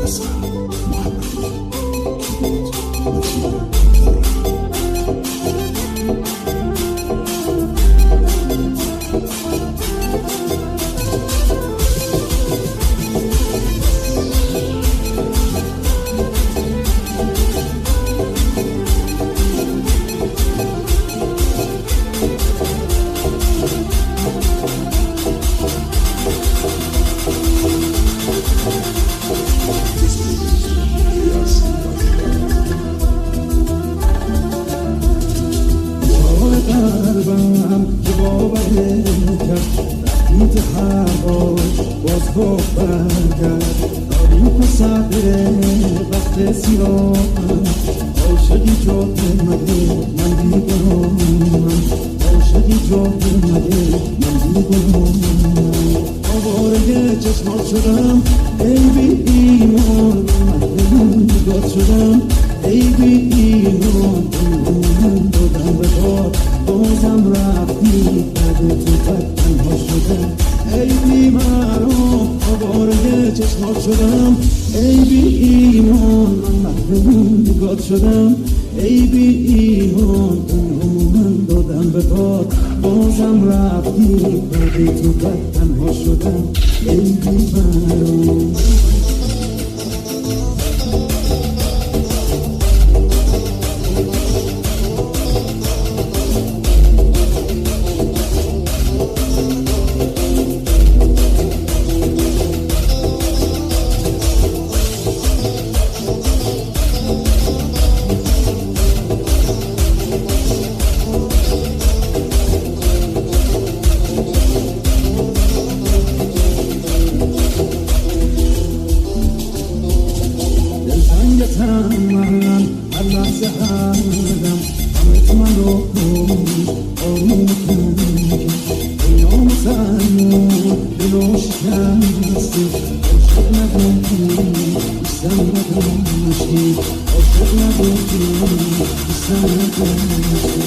باز گفتن کرد داری پسر وقت سیاهم عاشقی جاد مگه من دیگرم عاشقی جاد مگه من دیگرم آواره چشمات شدم ای بی ایمان من داد شدم ای بی ایمان دادم به داد بازم رفتی بده تو بد تنها شدم ای بی مرام آواره چشمات شدم ای بی ایمان من محروم نگات شدم ای بی ایمان من دادم به باد بازم رفتی بده تو بد تنها شدم ای بی مرام من الله سهادم همت من رو آروم کن اینام سنو دلوش کنستی عاشق نبودی بیستم نداشتی عاشق نبودی بیستم نداشتی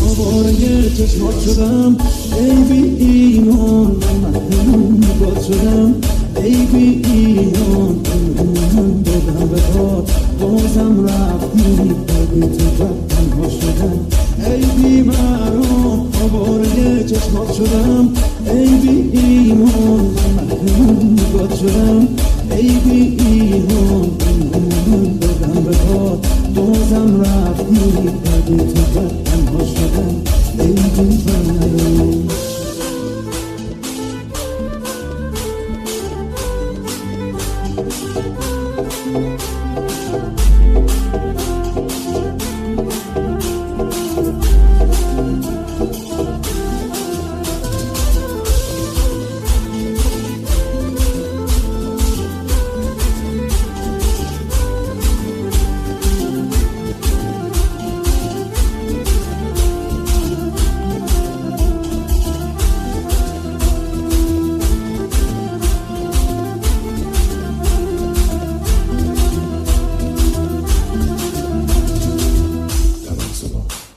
آواره چشمات شدم ای بی ایمان من محروم نگات شدم ای بی ایمان من دادم به داد بازم رفتی بده تو بد تنها شدم ای بی مرام آواره چشمات شدم ای بی ایمان من محروم نگات شدم ای بی ایمان من دادم به داد بازم رفتی بده تو بد تنها شدم ای بی مرام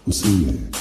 We'll see you.